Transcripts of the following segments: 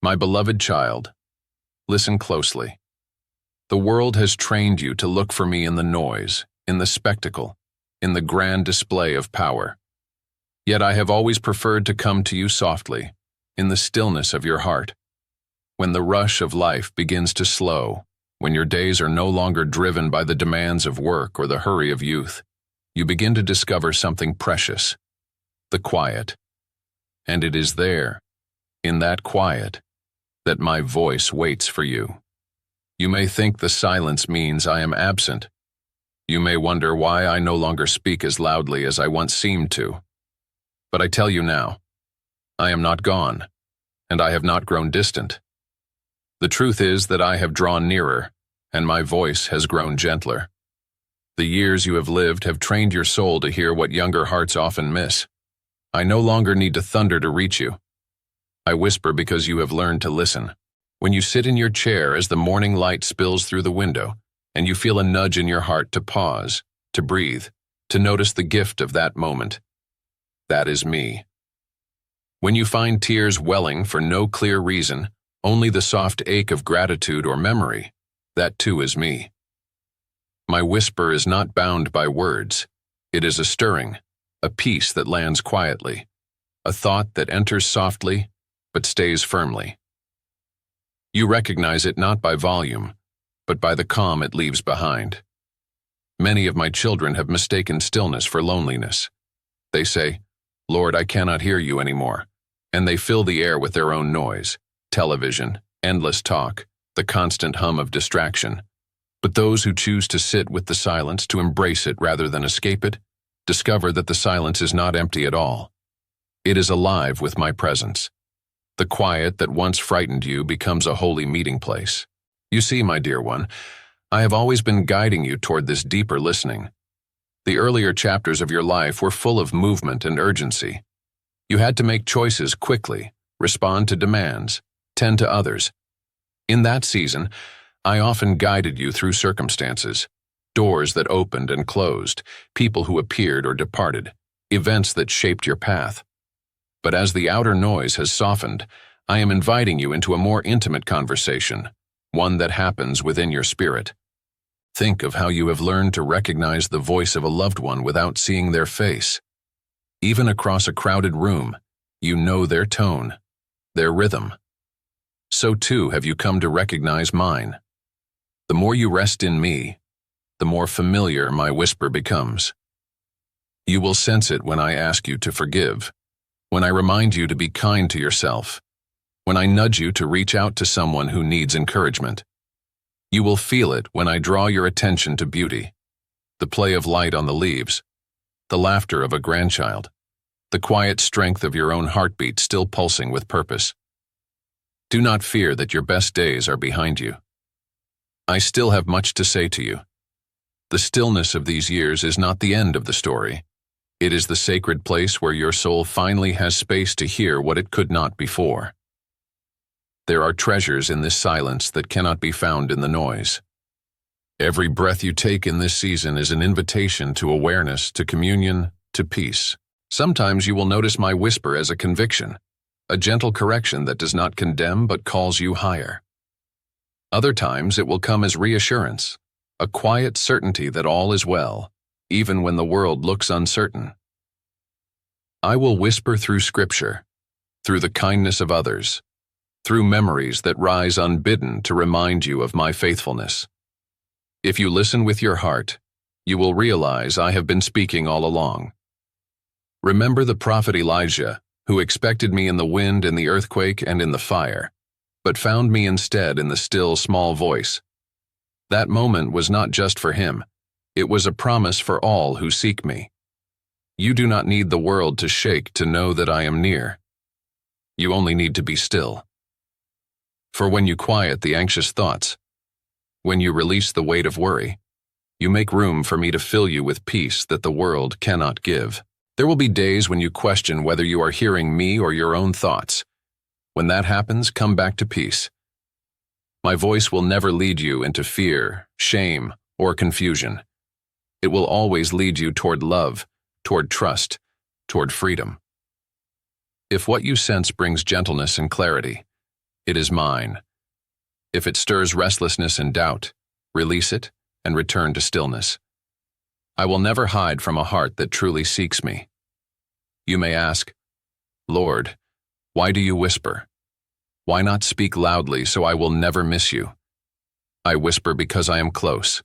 My beloved child, listen closely. The world has trained you to look for me in the noise, in the spectacle, in the grand display of power. Yet I have always preferred to come to you softly, in the stillness of your heart. When the rush of life begins to slow, when your days are no longer driven by the demands of work or the hurry of youth, you begin to discover something precious, the quiet. And it is there, in that quiet, that my voice waits for you. You may think the silence means I am absent. You may wonder why I no longer speak as loudly as I once seemed to. But I tell you now, I am not gone, and I have not grown distant. The truth is that I have drawn nearer, and my voice has grown gentler. The years you have lived have trained your soul to hear what younger hearts often miss. I no longer need to thunder to reach you. I whisper because you have learned to listen. When you sit in your chair as the morning light spills through the window, and you feel a nudge in your heart to pause, to breathe, to notice the gift of that moment. That is me. When you find tears welling for no clear reason, only the soft ache of gratitude or memory, that too is me. My whisper is not bound by words. It is a stirring, a peace that lands quietly, a thought that enters softly but stays firmly. You recognize it not by volume, but by the calm it leaves behind. Many of my children have mistaken stillness for loneliness. They say, "Lord, I cannot hear you anymore," and they fill the air with their own noise, television, endless talk, the constant hum of distraction. But those who choose to sit with the silence, to embrace it rather than escape it, discover that the silence is not empty at all. It is alive with my presence. The quiet that once frightened you becomes a holy meeting place. You see, my dear one, I have always been guiding you toward this deeper listening. The earlier chapters of your life were full of movement and urgency. You had to make choices quickly, respond to demands, tend to others. In that season, I often guided you through circumstances, doors that opened and closed, people who appeared or departed, events that shaped your path. But as the outer noise has softened, I am inviting you into a more intimate conversation, one that happens within your spirit. Think of how you have learned to recognize the voice of a loved one without seeing their face. Even across a crowded room, you know their tone, their rhythm. So too have you come to recognize mine. The more you rest in me, the more familiar my whisper becomes. You will sense it when I ask you to forgive, when I remind you to be kind to yourself, when I nudge you to reach out to someone who needs encouragement. You will feel it when I draw your attention to beauty, the play of light on the leaves, the laughter of a grandchild, the quiet strength of your own heartbeat still pulsing with purpose. Do not fear that your best days are behind you. I still have much to say to you. The stillness of these years is not the end of the story. It is the sacred place where your soul finally has space to hear what it could not before. There are treasures in this silence that cannot be found in the noise. Every breath you take in this season is an invitation to awareness, to communion, to peace. Sometimes you will notice my whisper as a conviction, a gentle correction that does not condemn but calls you higher. Other times it will come as reassurance, a quiet certainty that all is well, even when the world looks uncertain. I will whisper through Scripture, through the kindness of others, through memories that rise unbidden to remind you of my faithfulness. If you listen with your heart, you will realize I have been speaking all along. Remember the prophet Elijah, who expected me in the wind, in the earthquake, and in the fire, but found me instead in the still, small voice. That moment was not just for him. It was a promise for all who seek me. You do not need the world to shake to know that I am near. You only need to be still. For when you quiet the anxious thoughts, when you release the weight of worry, you make room for me to fill you with peace that the world cannot give. There will be days when you question whether you are hearing me or your own thoughts. When that happens, come back to peace. My voice will never lead you into fear, shame, or confusion. It will always lead you toward love, toward trust, toward freedom. If what you sense brings gentleness and clarity, It is mine. If it stirs restlessness and doubt, release it and return to stillness. I will never hide from a heart that truly seeks me. You may ask, Lord, why do you whisper? Why not speak loudly so I will never miss you? I whisper because I am close.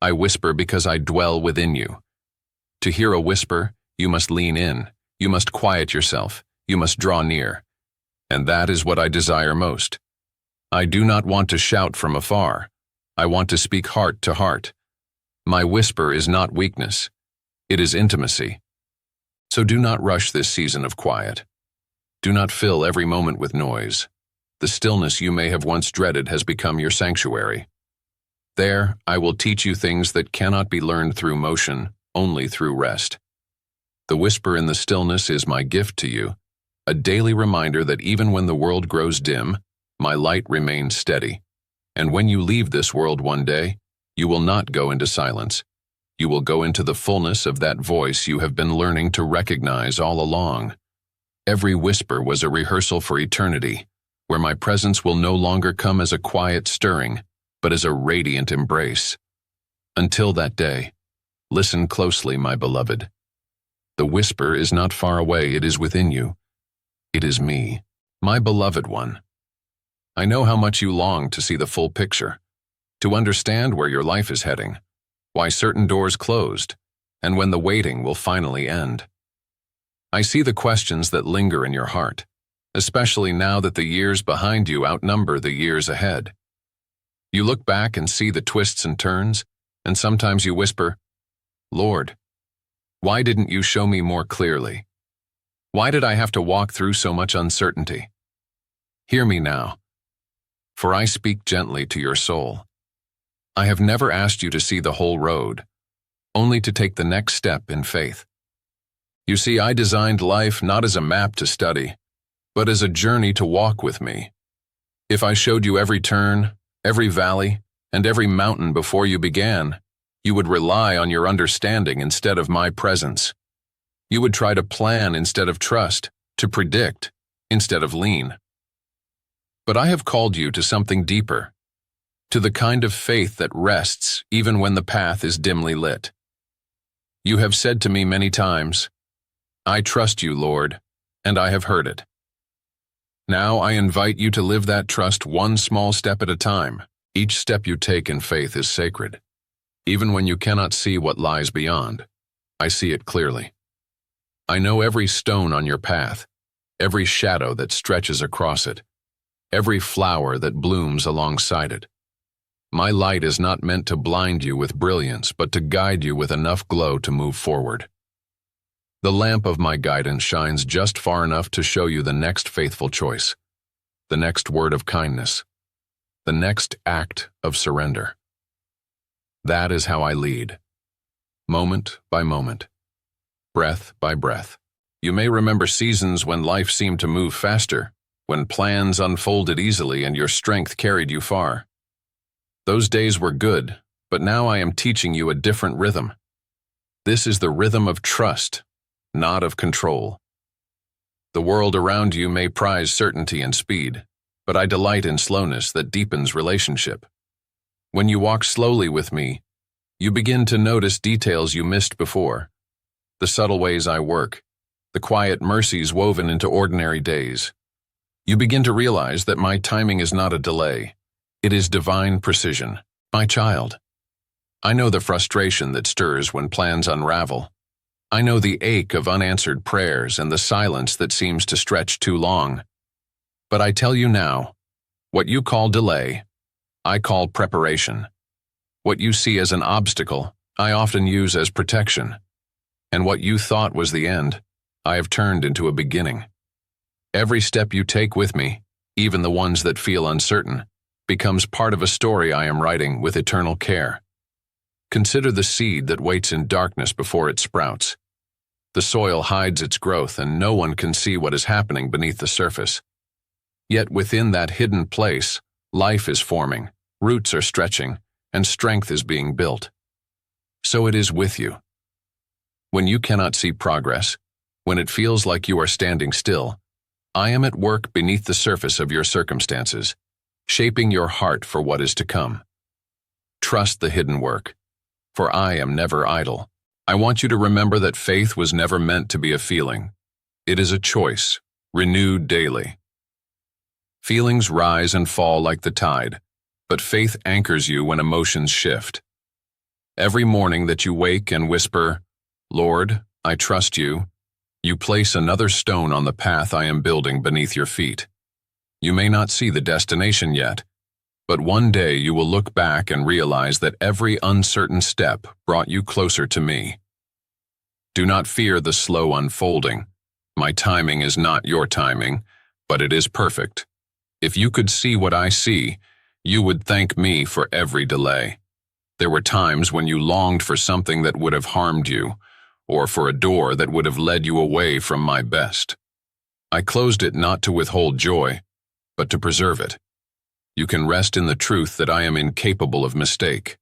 I whisper because I dwell within you. To hear a whisper, you must lean in, you must quiet yourself, you must draw near. And that is what I desire most. I do not want to shout from afar. I want to speak heart to heart. My whisper is not weakness. It is intimacy. So do not rush this season of quiet. Do not fill every moment with noise. The stillness you may have once dreaded has become your sanctuary. There, I will teach you things that cannot be learned through motion, only through rest. The whisper in the stillness is my gift to you, a daily reminder that even when the world grows dim, my light remains steady. And when you leave this world one day, you will not go into silence. You will go into the fullness of that voice you have been learning to recognize all along. Every whisper was a rehearsal for eternity, where my presence will no longer come as a quiet stirring, but as a radiant embrace. Until that day, listen closely, my beloved. The whisper is not far away, it is within you. It is me, my beloved one. I know how much you long to see the full picture, to understand where your life is heading, why certain doors closed, and when the waiting will finally end. I see the questions that linger in your heart, especially now that the years behind you outnumber the years ahead. You look back and see the twists and turns, and sometimes you whisper, Lord, why didn't you show me more clearly? Why did I have to walk through so much uncertainty? Hear me now, for I speak gently to your soul. I have never asked you to see the whole road, only to take the next step in faith. You see, I designed life not as a map to study, but as a journey to walk with me. If I showed you every turn, every valley, and every mountain before you began, you would rely on your understanding instead of my presence. You would try to plan instead of trust, to predict instead of lean. But I have called you to something deeper, to the kind of faith that rests even when the path is dimly lit. You have said to me many times, I trust you, Lord, and I have heard it. Now I invite you to live that trust one small step at a time. Each step you take in faith is sacred. Even when you cannot see what lies beyond, I see it clearly. I know every stone on your path, every shadow that stretches across it, every flower that blooms alongside it. My light is not meant to blind you with brilliance, but to guide you with enough glow to move forward. The lamp of my guidance shines just far enough to show you the next faithful choice, the next word of kindness, the next act of surrender. That is how I lead, moment by moment, breath by breath. You may remember seasons when life seemed to move faster, when plans unfolded easily and your strength carried you far. Those days were good, but now I am teaching you a different rhythm. This is the rhythm of trust, not of control. The world around you may prize certainty and speed, but I delight in slowness that deepens relationship. When you walk slowly with me, you begin to notice details you missed before. The subtle ways I work, the quiet mercies woven into ordinary days. You begin to realize that my timing is not a delay. It is divine precision. My child, I know the frustration that stirs when plans unravel. I know the ache of unanswered prayers and the silence that seems to stretch too long. But I tell you now, what you call delay, I call preparation. What you see as an obstacle, I often use as protection. And what you thought was the end, I have turned into a beginning. Every step you take with me, even the ones that feel uncertain, becomes part of a story I am writing with eternal care. Consider the seed that waits in darkness before it sprouts. The soil hides its growth and no one can see what is happening beneath the surface. Yet within that hidden place, life is forming, roots are stretching, and strength is being built. So it is with you. When you cannot see progress, when it feels like you are standing still, I am at work beneath the surface of your circumstances, shaping your heart for what is to come. Trust the hidden work, for I am never idle. I want you to remember that faith was never meant to be a feeling. It is a choice, renewed daily. Feelings rise and fall like the tide, but faith anchors you when emotions shift. Every morning that you wake and whisper, "Lord, I trust you," you place another stone on the path I am building beneath your feet. You may not see the destination yet, but one day you will look back and realize that every uncertain step brought you closer to me. Do not fear the slow unfolding. My timing is not your timing, but it is perfect. If you could see what I see, you would thank me for every delay. There were times when you longed for something that would have harmed you, or for a door that would have led you away from my best. I closed it not to withhold joy, but to preserve it. You can rest in the truth that I am incapable of mistake.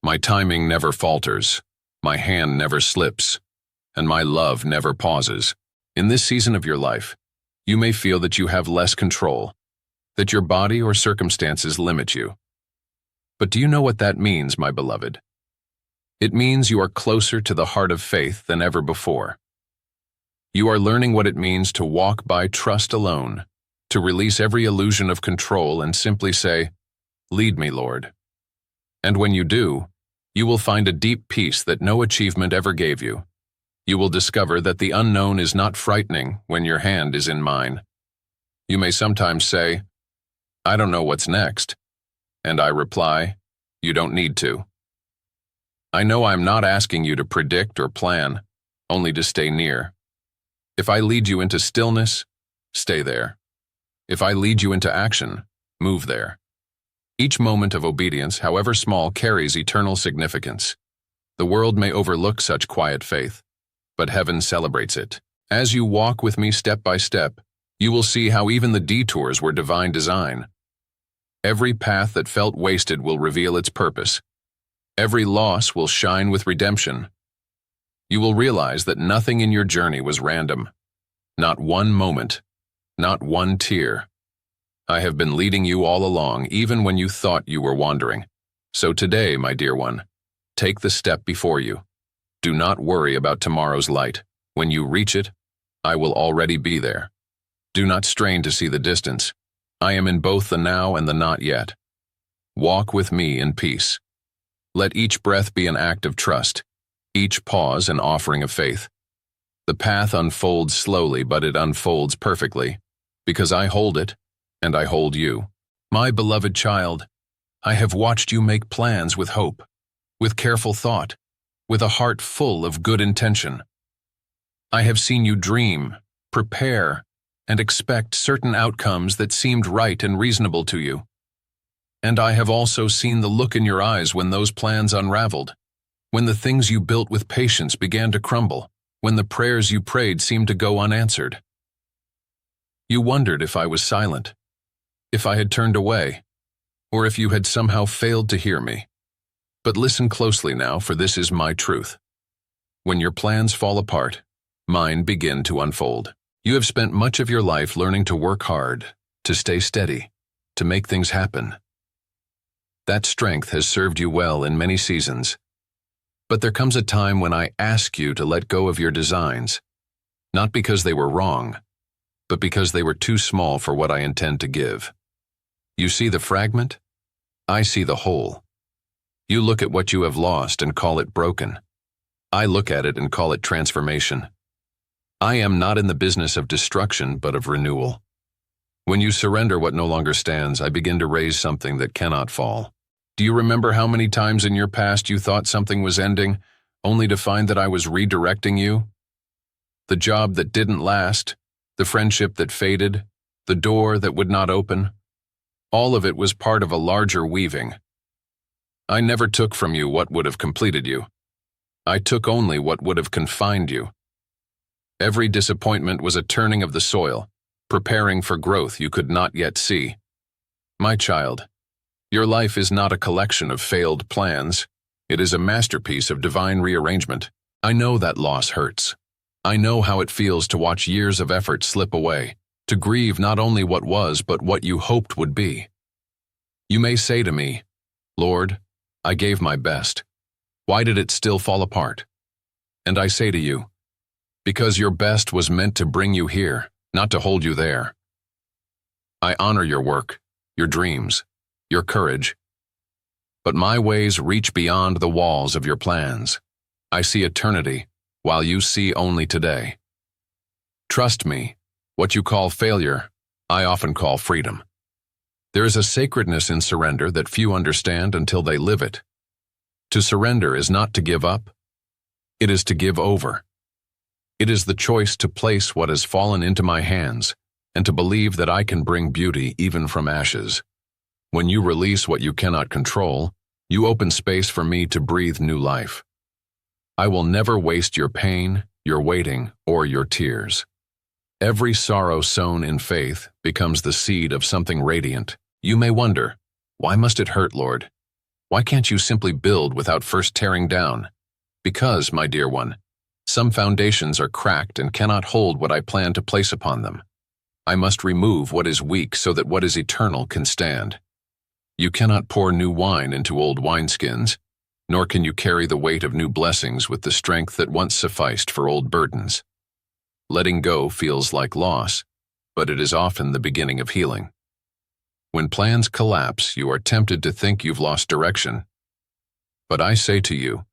My timing never falters, my hand never slips, and my love never pauses. In this season of your life, you may feel that you have less control, that your body or circumstances limit you. But do you know what that means, my beloved? It means you are closer to the heart of faith than ever before. You are learning what it means to walk by trust alone, to release every illusion of control and simply say, "Lead me, Lord." And when you do, you will find a deep peace that no achievement ever gave you. You will discover that the unknown is not frightening when your hand is in mine. You may sometimes say, "I don't know what's next." And I reply, "You don't need to." I know I'm not asking you to predict or plan, only to stay near. If I lead you into stillness, stay there. If I lead you into action, move there. Each moment of obedience, however small, carries eternal significance. The world may overlook such quiet faith, but heaven celebrates it. As you walk with me step by step, you will see how even the detours were divine design. Every path that felt wasted will reveal its purpose. Every loss will shine with redemption. You will realize that nothing in your journey was random. Not one moment, not one tear. I have been leading you all along, even when you thought you were wandering. So today, my dear one, take the step before you. Do not worry about tomorrow's light. When you reach it, I will already be there. Do not strain to see the distance. I am in both the now and the not yet. Walk with me in peace. Let each breath be an act of trust, each pause an offering of faith. The path unfolds slowly, but it unfolds perfectly, because I hold it, and I hold you. My beloved child, I have watched you make plans with hope, with careful thought, with a heart full of good intention. I have seen you dream, prepare, and expect certain outcomes that seemed right and reasonable to you. And I have also seen the look in your eyes when those plans unraveled, when the things you built with patience began to crumble, when the prayers you prayed seemed to go unanswered. You wondered if I was silent, if I had turned away, or if you had somehow failed to hear me. But listen closely now, for this is my truth. When your plans fall apart, mine begin to unfold. You have spent much of your life learning to work hard, to stay steady, to make things happen. That strength has served you well in many seasons. But there comes a time when I ask you to let go of your designs, not because they were wrong, but because they were too small for what I intend to give. You see the fragment? I see the whole. You look at what you have lost and call it broken. I look at it and call it transformation. I am not in the business of destruction, but of renewal. When you surrender what no longer stands, I begin to raise something that cannot fall. Do you remember how many times in your past you thought something was ending, only to find that I was redirecting you? The job that didn't last, the friendship that faded, the door that would not open, all of it was part of a larger weaving. I never took from you what would have completed you. I took only what would have confined you. Every disappointment was a turning of the soil, preparing for growth you could not yet see. My child, your life is not a collection of failed plans. It is a masterpiece of divine rearrangement. I know that loss hurts. I know how it feels to watch years of effort slip away, to grieve not only what was but what you hoped would be. You may say to me, "Lord, I gave my best. Why did it still fall apart?" And I say to you, because your best was meant to bring you here, not to hold you there. I honor your work, your dreams, your courage. But my ways reach beyond the walls of your plans. I see eternity, while you see only today. Trust me, what you call failure, I often call freedom. There is a sacredness in surrender that few understand until they live it. To surrender is not to give up. It is to give over. It is the choice to place what has fallen into my hands and to believe that I can bring beauty even from ashes. When you release what you cannot control, you open space for me to breathe new life. I will never waste your pain, your waiting, or your tears. Every sorrow sown in faith becomes the seed of something radiant. You may wonder, why must it hurt, Lord? Why can't you simply build without first tearing down? Because, my dear one, some foundations are cracked and cannot hold what I plan to place upon them. I must remove what is weak so that what is eternal can stand. You cannot pour new wine into old wineskins, nor can you carry the weight of new blessings with the strength that once sufficed for old burdens. Letting go feels like loss, but it is often the beginning of healing. When plans collapse, you are tempted to think you've lost direction. But I say to you,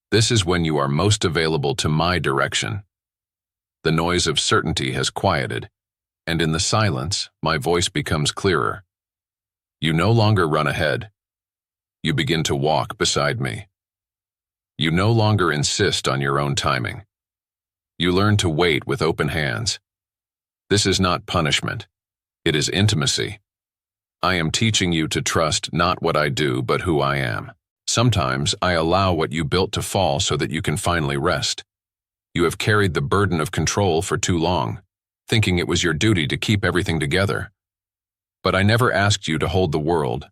this is when you are most available to my direction. The noise of certainty has quieted, and in the silence, my voice becomes clearer. You no longer run ahead. You begin to walk beside me. You no longer insist on your own timing. You learn to wait with open hands. This is not punishment. It is intimacy. I am teaching you to trust not what I do, but who I am. Sometimes I allow what you built to fall so that you can finally rest. You have carried the burden of control for too long, thinking it was your duty to keep everything together. But I never asked you to hold the world.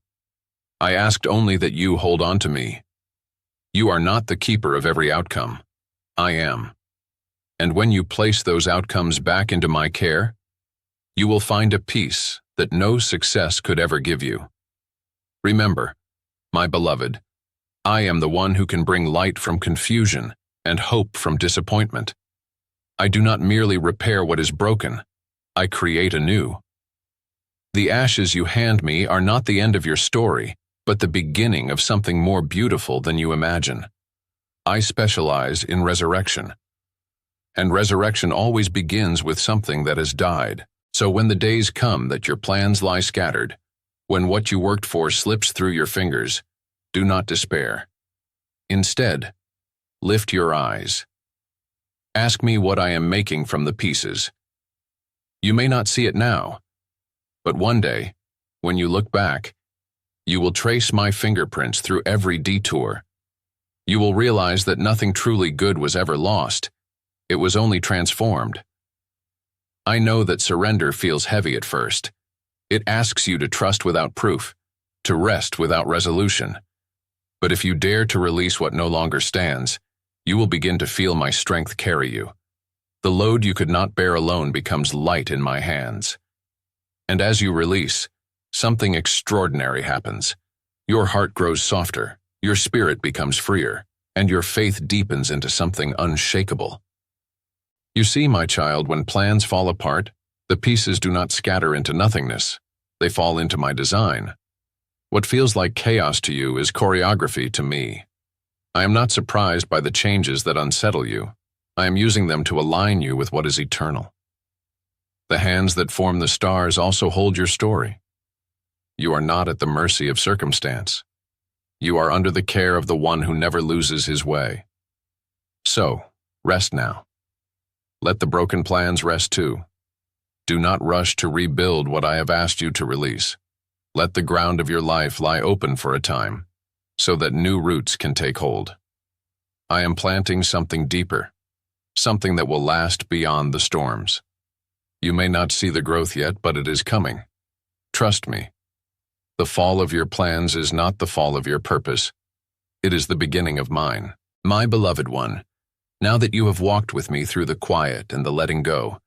I asked only that you hold on to me. You are not the keeper of every outcome. I am. And when you place those outcomes back into my care, you will find a peace that no success could ever give you. Remember, my beloved, I am the one who can bring light from confusion and hope from disappointment. I do not merely repair what is broken, I create anew. The ashes you hand me are not the end of your story, but the beginning of something more beautiful than you imagine. I specialize in resurrection. And resurrection always begins with something that has died. So when the days come that your plans lie scattered, when what you worked for slips through your fingers, do not despair. Instead, lift your eyes. Ask me what I am making from the pieces. You may not see it now, but one day, when you look back, you will trace my fingerprints through every detour. You will realize that nothing truly good was ever lost. It was only transformed. I know that surrender feels heavy at first. It asks you to trust without proof, to rest without resolution. But if you dare to release what no longer stands, you will begin to feel my strength carry you. The load you could not bear alone becomes light in my hands. And as you release, something extraordinary happens. Your heart grows softer, your spirit becomes freer, and your faith deepens into something unshakable. You see, my child, when plans fall apart, the pieces do not scatter into nothingness. They fall into my design. What feels like chaos to you is choreography to me. I am not surprised by the changes that unsettle you. I am using them to align you with what is eternal. The hands that form the stars also hold your story. You are not at the mercy of circumstance. You are under the care of the one who never loses his way. So, rest now. Let the broken plans rest too. Do not rush to rebuild what I have asked you to release. Let the ground of your life lie open for a time, so that new roots can take hold. I am planting something deeper, something that will last beyond the storms. You may not see the growth yet, but it is coming. Trust me. The fall of your plans is not the fall of your purpose. It is the beginning of mine. My beloved one, now that you have walked with me through the quiet and the letting go,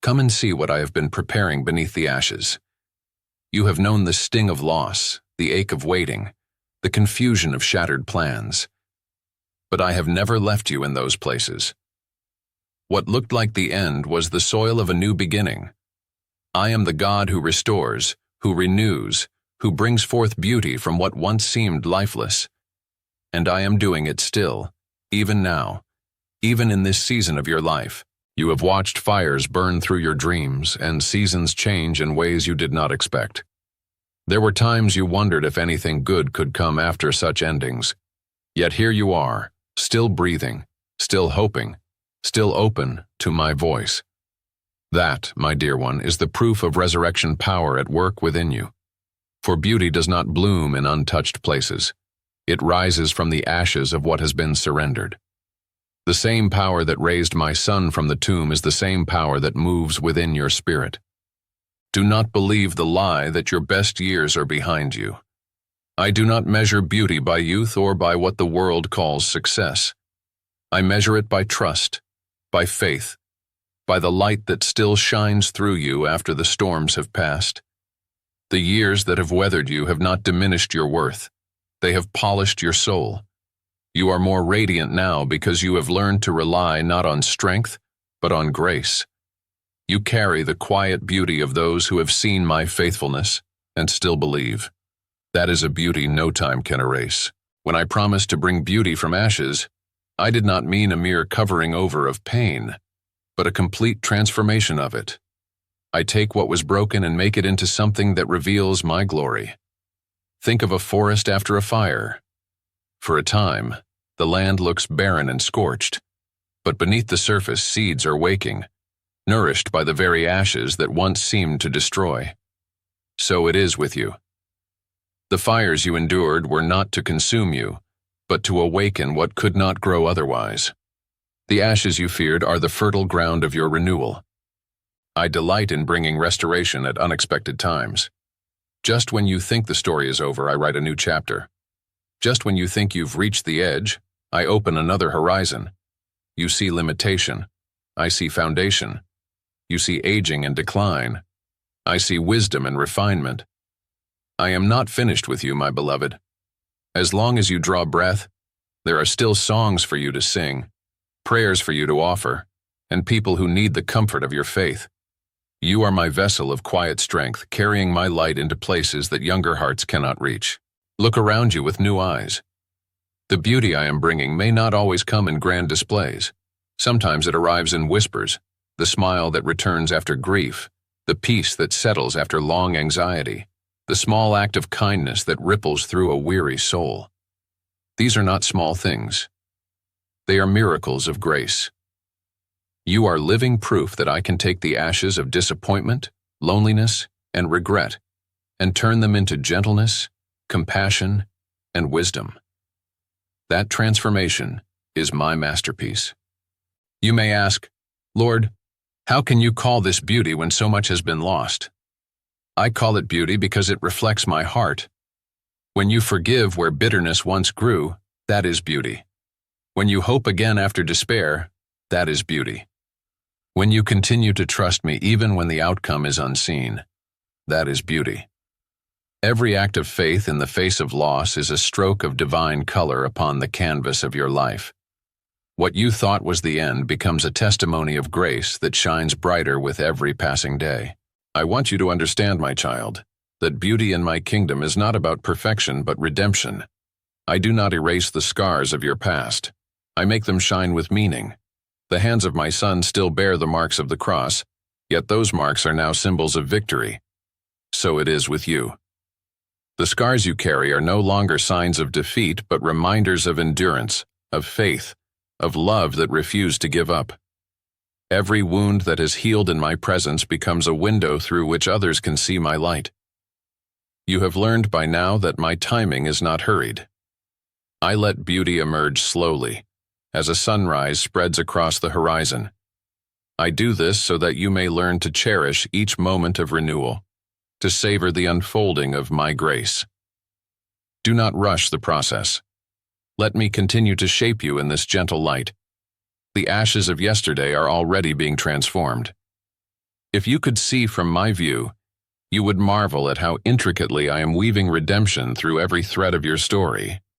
Come and see what I have been preparing beneath the ashes. You have known the sting of loss, the ache of waiting, the confusion of shattered plans. But I have never left you in those places. What looked like the end was the soil of a new beginning. I am the God who restores, who renews, who brings forth beauty from what once seemed lifeless. And I am doing it still, even now, even in this season of your life. You have watched fires burn through your dreams and seasons change in ways you did not expect. There were times you wondered if anything good could come after such endings. Yet here you are, still breathing, still hoping, still open to my voice. That, my dear one, is the proof of resurrection power at work within you. For beauty does not bloom in untouched places. It rises from the ashes of what has been surrendered. The same power that raised my son from the tomb is the same power that moves within your spirit. Do not believe the lie that your best years are behind you. I do not measure beauty by youth or by what the world calls success. I measure it by trust, by faith, by the light that still shines through you after the storms have passed. The years that have weathered you have not diminished your worth. They have polished your soul. You are more radiant now because you have learned to rely not on strength, but on grace. You carry the quiet beauty of those who have seen my faithfulness and still believe. That is a beauty no time can erase. When I promised to bring beauty from ashes, I did not mean a mere covering over of pain, but a complete transformation of it. I take what was broken and make it into something that reveals my glory. Think of a forest after a fire. For a time, the land looks barren and scorched, but beneath the surface seeds are waking, nourished by the very ashes that once seemed to destroy. So it is with you. The fires you endured were not to consume you, but to awaken what could not grow otherwise. The ashes you feared are the fertile ground of your renewal. I delight in bringing restoration at unexpected times. Just when you think the story is over, I write a new chapter. Just when you think you've reached the edge, I open another horizon. You see limitation. I see foundation. You see aging and decline. I see wisdom and refinement. I am not finished with you, my beloved. As long as you draw breath, there are still songs for you to sing, prayers for you to offer, and people who need the comfort of your faith. You are my vessel of quiet strength, carrying my light into places that younger hearts cannot reach. Look around you with new eyes. The beauty I am bringing may not always come in grand displays. Sometimes it arrives in whispers, the smile that returns after grief, the peace that settles after long anxiety, the small act of kindness that ripples through a weary soul. These are not small things. They are miracles of grace. You are living proof that I can take the ashes of disappointment, loneliness, and regret and turn them into gentleness, compassion, and wisdom. That transformation is my masterpiece. You may ask, Lord, how can you call this beauty when so much has been lost? I call it beauty because it reflects my heart. When you forgive where bitterness once grew, that is beauty. When you hope again after despair, that is beauty. When you continue to trust me even when the outcome is unseen, that is beauty. Every act of faith in the face of loss is a stroke of divine color upon the canvas of your life. What you thought was the end becomes a testimony of grace that shines brighter with every passing day. I want you to understand, my child, that beauty in my kingdom is not about perfection but redemption. I do not erase the scars of your past. I make them shine with meaning. The hands of my son still bear the marks of the cross, yet those marks are now symbols of victory. So it is with you. The scars you carry are no longer signs of defeat, but reminders of endurance, of faith, of love that refused to give up. Every wound that is healed in my presence becomes a window through which others can see my light. You have learned by now that my timing is not hurried. I let beauty emerge slowly, as a sunrise spreads across the horizon. I do this so that you may learn to cherish each moment of renewal, to savor the unfolding of my grace. Do not rush the process. Let me continue to shape you in this gentle light. The ashes of yesterday are already being transformed. If you could see from my view, you would marvel at how intricately I am weaving redemption through every thread of your story.